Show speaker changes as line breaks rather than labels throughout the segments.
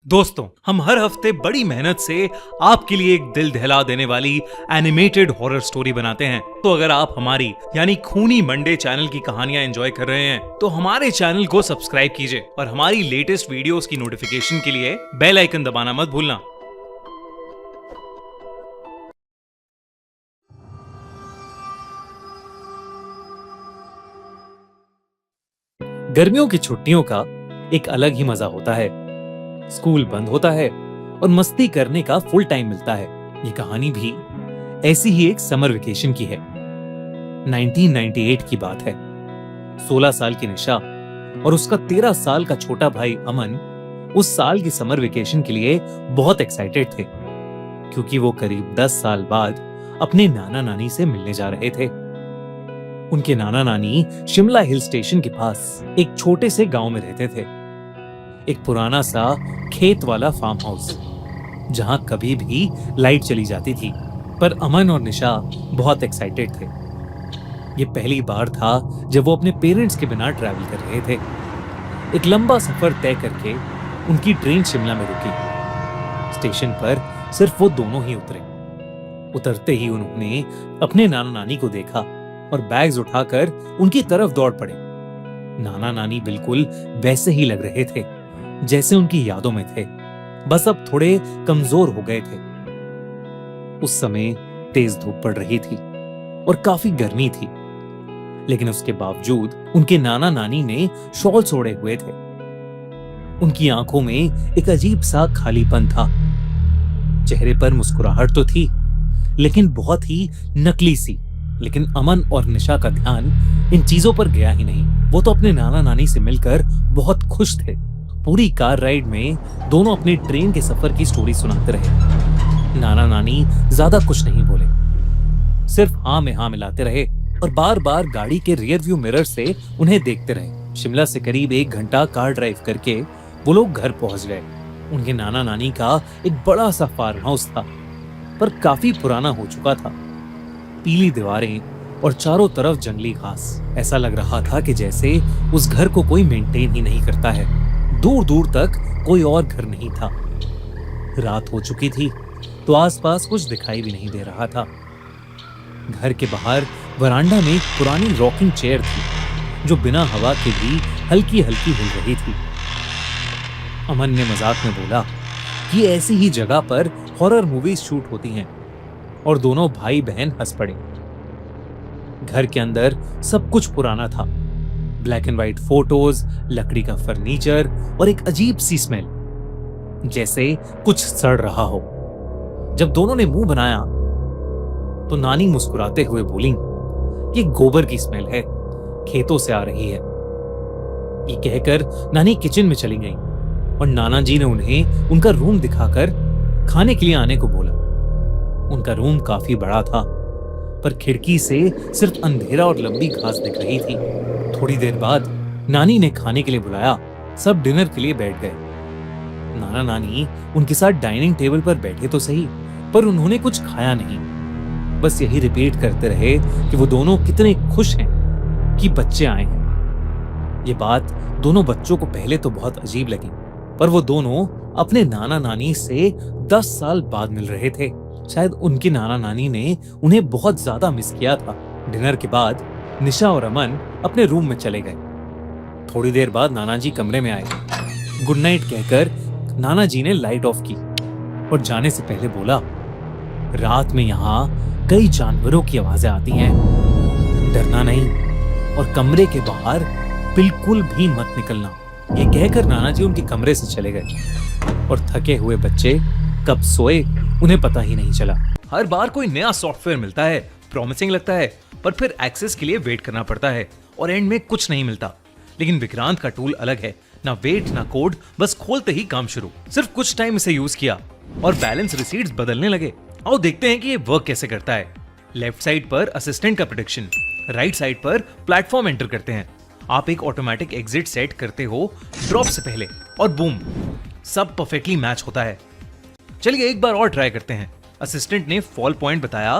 दोस्तों, हम हर हफ्ते बड़ी मेहनत से आपके लिए एक दिल दहला देने वाली एनिमेटेड हॉरर स्टोरी बनाते हैं। तो अगर आप हमारी यानी खूनी मंडे चैनल की कहानियां एंजॉय कर रहे हैं तो हमारे चैनल को सब्सक्राइब कीजिए और हमारी लेटेस्ट वीडियोस की नोटिफिकेशन के लिए बेल आइकन दबाना मत भूलना। गर्मियों की छुट्टियों का एक अलग ही मजा होता है। स्कूल बंद होता है और मस्ती करने का फुल टाइम मिलता है। ये कहानी भी ऐसी ही एक समर वेकेशन की है। 1998 की बात है। 16 साल की निशा और उसका 13 साल का छोटा भाई अमन उस साल की समर वेकेशन के लिए बहुत एक्साइटेड थे, क्योंकि वो करीब 10 साल बाद अपने नाना नानी से मिलने जा रहे थे। उनके नाना नानी शिमला हिल स्टेशन के पास एक छोटे से गांव में रहते थे। एक पुराना सा खेत वाला फार्म हाउस, जहां कभी भी लाइट चली जाती थी। पर अमन और निशा बहुत एक्साइटेड थे। ये पहली बार था जब वो अपने पेरेंट्स के बिना ट्रैवल कर रहे थे। एक लंबा सफर तय करके उनकी ट्रेन शिमला में रुकी। स्टेशन पर सिर्फ वो दोनों ही उतरे। उतरते ही उन्होंने अपने नाना नानी को देखा और बैग्स उठाकर उनकी तरफ दौड़ पड़े। नाना नानी बिल्कुल वैसे ही लग रहे थे जैसे उनकी यादों में थे, बस अब थोड़े कमजोर हो गए थे। उस समय तेज धूप पड़ रही थी और काफी गर्मी थी, लेकिन उसके बावजूद उनके नाना नानी ने शॉल ओढ़े हुए थे। उनकी आंखों में एक अजीब सा खालीपन था। चेहरे पर मुस्कुराहट तो थी, लेकिन बहुत ही नकली सी। लेकिन अमन और निशा का ध्यान इन चीजों पर गया ही नहीं। वो तो अपने नाना नानी से मिलकर बहुत खुश थे। पूरी कार राइड में दोनों अपनी ट्रेन के सफर की स्टोरी सुनाते रहे। नाना नानी ज्यादा कुछ नहीं बोले, सिर्फ हाँ में हाँ मिलाते रहे और बार बार गाड़ी के रियर व्यू मिरर से उन्हें देखते रहे। शिमला से करीब 1 घंटा कार ड्राइव करके वो लोग घर पहुंच गए। उनके नाना नानी का एक बड़ा सा फार्म हाउस था, पर काफी पुराना हो चुका था। पीली दीवारें और चारों तरफ जंगली घास। ऐसा लग रहा था कि जैसे उस घर को कोई मेंटेन ही नहीं करता है। दूर दूर तक कोई और घर नहीं था। रात हो चुकी थी तो आसपास कुछ दिखाई भी नहीं दे रहा था। घर के बाहर वरांडा में एक पुरानी रॉकिंग चेयर थी, जो बिना हवा के भी हल्की हल्की हिल रही थी। अमन ने मजाक में बोला कि ऐसी ही जगह पर हॉरर मूवीज शूट होती हैं, और दोनों भाई बहन हंस पड़े। घर के अंदर सब कुछ पुराना था। ब्लैक एंड व्हाइट फोटोज, लकड़ी का फर्नीचर और एक अजीब सी स्मेल, जैसे कुछ सड़ रहा हो। जब दोनों ने मुंह बनाया तो नानी मुस्कुराते हुए बोली, ये गोबर की स्मेल है, खेतों से आ रही है। ये कहकर नानी किचन में चली गई और नाना जी ने उन्हें उनका रूम दिखाकर खाने के लिए आने को बोला। उनका रूम काफी बड़ा था, पर खिड़की से सिर्फ अंधेरा और लंबी घास दिख रही थी। थोड़ी देर बाद नानी ने खाने के लिए बुलाया। सब डिनर के लिए बैठ गए। नाना नानी उनके साथ डाइनिंग टेबल पर बैठे तो सही, पर उन्होंने कुछ खाया नहीं। बस यही रिपीट करते रहे कि वो दोनों कितने खुश हैं कि बच्चे आए हैं। ये बात दोनों बच्चों को पहले तो बहुत अजीब लगी, पर वो दोनों अपने नाना नानी से 10 साल बाद मिल रहे थे। शायद उनके नाना नानी ने उन्हें बहुत ज्यादा मिस किया था। डिनर के बाद निशा और अमन अपने रूम में चले गए। थोड़ी देर बाद नाना जी कमरे में आए। गुड नाइट कहकर नाना जी ने लाइट ऑफ की और जाने से पहले बोला, रात में यहाँ कई जानवरों की आवाजें आती हैं, डरना नहीं और कमरे के बाहर बिल्कुल भी मत निकलना। ये कहकर नाना जी उनके कमरे से चले गए और थके हुए बच्चे कब सोए उन्हें पता ही नहीं चला। हर बार कोई नया सॉफ्टवेयर मिलता है, प्रॉमिसिंग लगता है, पर फिर एक्सेस के लिए वेट करना पड़ता है और एंड में कुछ नहीं मिलता। लेकिन विक्रांत का टूल अलग है, ना वेट ना कोड, बस खोलते ही काम शुरू। सिर्फ कुछ टाइम इसे यूज किया और बैलेंस रिसीट्स बदलने लगे। आओ देखते हैं कि ये वर्क कैसे करता है। लेफ्ट साइड पर असिस्टेंट का प्रेडिक्शन, राइट साइड पर प्लेटफॉर्म एंटर करते हैं। आप एक ऑटोमेटिक एग्जिट सेट करते हो ड्रॉप से पहले और बूम, सब परफेक्टली मैच होता है। चलिए एक बार और ट्राई करते हैं। असिस्टेंट ने फॉल पॉइंट बताया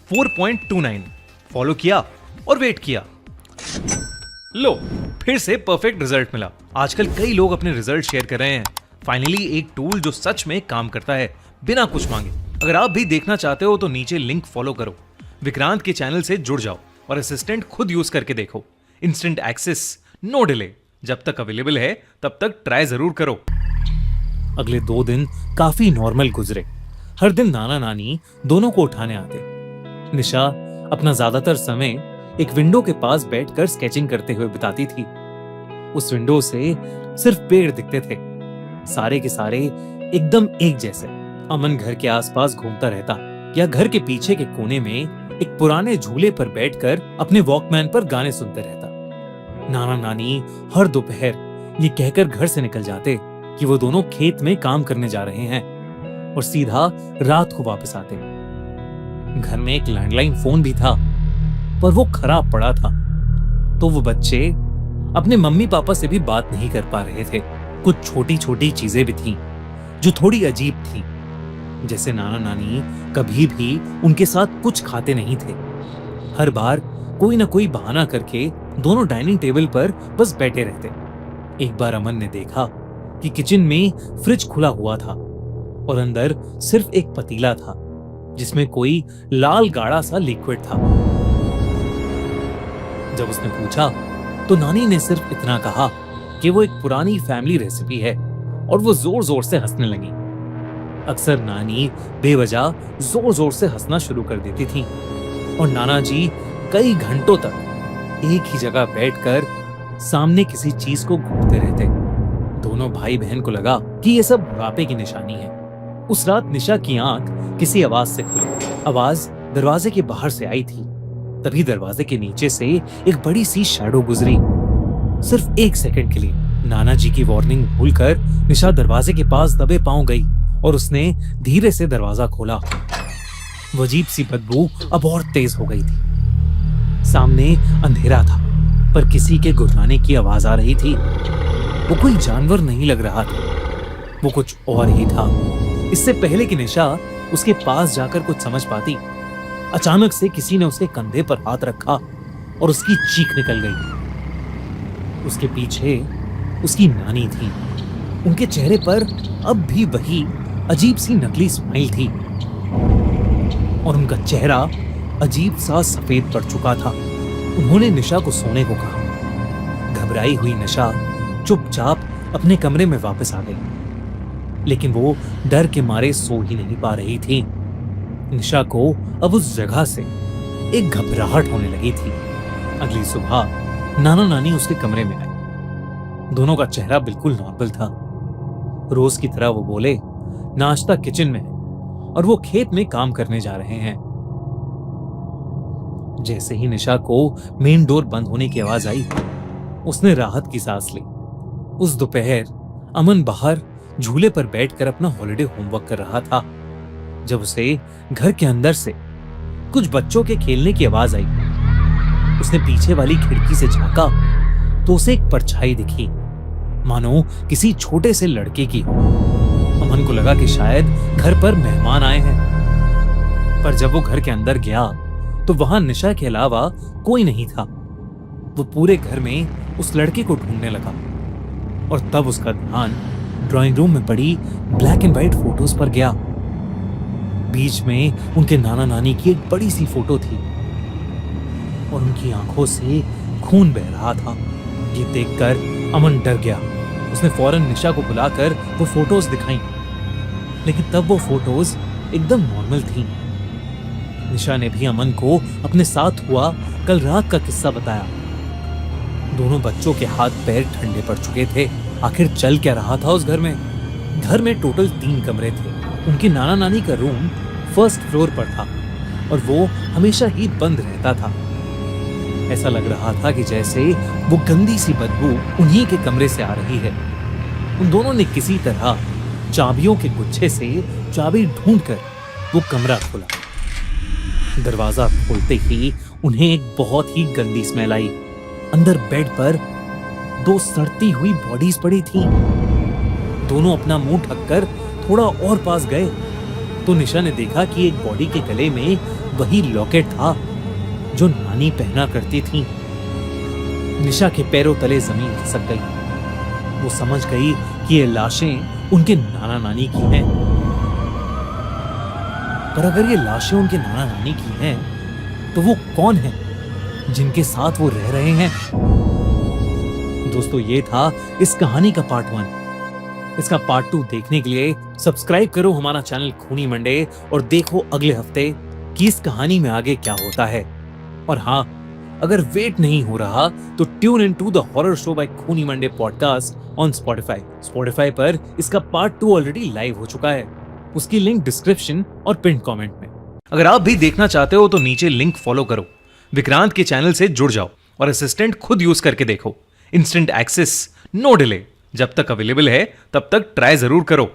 4.29, फॉलो किया और वेट किया। लो, फिर से परफेक्ट रिजल्ट मिला। आजकल कई लोग अपने रिजल्ट शेयर कर रहे हैं, फाइनली एक टूल जो सच में काम करता है बिना कुछ मांगे। अगर आप भी देखना चाहते हो तो नीचे लिंक फॉलो करो, विक्रांत के चैनल से जुड़ जाओ और असिस्टेंट खुद यूज करके देखो। Instant access, no delay. जब तक अवेलेबल है तब तक ट्राई जरूर करो। अगले 2 दिन काफी नॉर्मल गुजरे। हर दिन नाना नानी दोनों को उठाने आते। निशा अपना ज्यादातर समय एक विंडो के पास बैठकर स्केचिंग करते हुए बिताती थी। उस विंडो से सिर्फ पेड़ दिखते थे, सारे के सारे एकदम एक जैसे। अमन घर के आसपास घूमता रहता या घर के पीछे के कोने में एक पुराने झूले पर बैठकर अपने वॉकमैन पर गाने सुनते रहता। नाना नानी हर दोपहर ये कहकर घर से निकल जाते कि वो दोनों खेत में काम करने जा रहे हैं और सीधा रात को वापस आते। घर में एक लैंडलाइन फोन भी था, पर वो खराब पड़ा था, तो वो बच्चे अपने मम्मी पापा से भी बात नहीं कर पा रहे थे। कुछ छोटी छोटी चीजें भी थीं जो थोड़ी अजीब थी, जैसे नाना नानी कभी भी उनके साथ कुछ खाते नहीं थे। हर बार कोई ना कोई बहाना करके दोनों डाइनिंग टेबल पर बस बैठे रहते। एक बार अमन ने देखा कि किचन में फ्रिज खुला हुआ था और अंदर सिर्फ एक पतीला था जिसमें कोई लाल गाढ़ा सा लिक्विड था। जब उसने पूछा तो नानी ने सिर्फ इतना कहा कि वो एक पुरानी फैमिली रेसिपी है और वो जोर जोर से हंसने लगी। अक्सर नानी बेवजह जोर जोर से हंसना शुरू कर देती थी और नाना जी कई घंटों तक एक ही जगह बैठकर सामने किसी चीज को घूरते रहते। दोनों भाई बहन को लगा कि ये सब बुढ़ापे की निशानी है। उस रात निशा की आंख किसी आवाज से खुली। आवाज दरवाजे के बाहर से आई थी। तभी दरवाजे के नीचे से एक बड़ी सी शैडो गुजरी, सिर्फ 1 सेकंड के लिए। नाना जी की वार्निंग भूलकर निशा दरवाजे के पास दबे पांव गई और उसने धीरे से दरवाजा खोला। वो अजीब सी बदबू अब और तेज हो गई थी। सामने अंधेरा था, पर किसी के गुर्राने की आवाज आ रही थी। वो कोई जानवर नहीं लग रहा था, वो कुछ और ही था। इससे पहले कि निशा उसके पास जाकर कुछ समझ पाती, अचानक से किसी ने उसके कंधे पर हाथ रखा और उसकी चीख निकल गई। उसके पीछे उसकी नानी थी। उनके चेहरे पर अब भी वही अजीब सी नकली स्माइल थी और उनका चेहरा अजीब सा सफेद पड़ चुका था। उन्होंने निशा को सोने को कहा। घबराई हुई निशा चुपचाप अपने कमरे में वापस आ गई, लेकिन वो डर के मारे सो ही नहीं पा रही थी। निशा को अब उस जगह से एक घबराहट होने लगी थी। अगली सुबह नाना नानी उसके कमरे में आए। दोनों का चेहरा बिल्कुल नॉर्मल था। रोज की तरह वो बोले, नाश्ता किचन में है और वो खेत में काम करने जा रहे हैं। जैसे ही निशा को मेन डोर बंद होने की आवाज आई, उसने राहत की सांस ली। उस दोपहर अमन बाहर झूले पर बैठकर अपना हॉलिडे होमवर्क कर रहा था जब उसे घर के अंदर से कुछ बच्चों के खेलने की आवाज आई। उसने पीछे वाली खिड़की से झांका तो उसे एक परछाई दिखी, मानो किसी छोटे से लड़के की हो। अमन को लगा कि शायद घर पर मेहमान आए हैं, पर जब वो घर के अंदर गया तो वहां निशा के अलावा कोई नहीं था। वो पूरे घर में उस लड़के को ढूंढने लगा और तब उसका ध्यान ड्राइंग रूम में पड़ी ब्लैक एंड व्हाइट फोटोज पर गया। बीच में उनके नाना नानी की एक बड़ी सी फोटो थी और उनकी आंखों से खून बह रहा था। ये देखकर अमन डर गया। उसने फौरन निशा को बुलाकर वो फोटोज दिखाई, लेकिन तब वो फोटोज एकदम नॉर्मल थीं। निशा ने भी अमन को अपने साथ हुआ कल रात का किस्सा बताया। दोनों बच्चों के हाथ पैर ठंडे पड़ चुके थे। आखिर चल क्या रहा था उस घर में? घर में टोटल 3 कमरे थे। उनके नाना नानी का रूम फर्स्ट फ्लोर पर था और वो हमेशा ही बंद रहता था। ऐसा लग रहा था कि जैसे वो गंदी सी बदबू उन्हीं के कमरे से आ रही है। उन दोनों ने किसी तरह चाबियों के गुच्छे से चाबी ढूंढकर वो कमरा खोला। दरवाजा खोलते ही उन्हें एक बहुत ही गंदी स्मेल आई। अंदर बेड पर 2 सड़ती हुई बॉडीज पड़ी थीं। दोनों अपना मुंह ढककर थोड़ा और पास गए तो निशा ने देखा कि एक बॉडी के गले में वही लॉकेट था जो नानी पहना करती थी। निशा के पैरों तले जमीन खिसक गई। वो समझ गई कि ये लाशें उनके नाना नानी की हैं। पर अगर ये लाशें उनके नाना नानी की हैं, तो वो कौन हैं जिनके साथ वो रह रहे हैं? दोस्तों, ये था इस कहानी का पार्ट 1। इसका पार्ट 2 देखने के लिए सब्सक्राइब करो हमारा चैनल खूनी मंडे और देखो अगले हफ्ते कि इस कहानी में आगे क्या होता है। और हाँ, अगर वेट नहीं हो रहा तो tune in to the horror show by Khooni Monday podcast on Spotify पर इसका पार्ट 2 ऑलरेडी लाइव हो चुका है। उसकी लिंक डिस्क्रिप्शन और पिन कमेंट में। अगर आप भी देखना चाहते हो तो नीचे लिंक फॉलो करो, विक्रांत के चैनल से जुड़ जाओ और असिस्टेंट खुद यूज करके देखो। Instant access, no delay. जब तक अवेलेबल है तब तक ट्राई जरूर करो।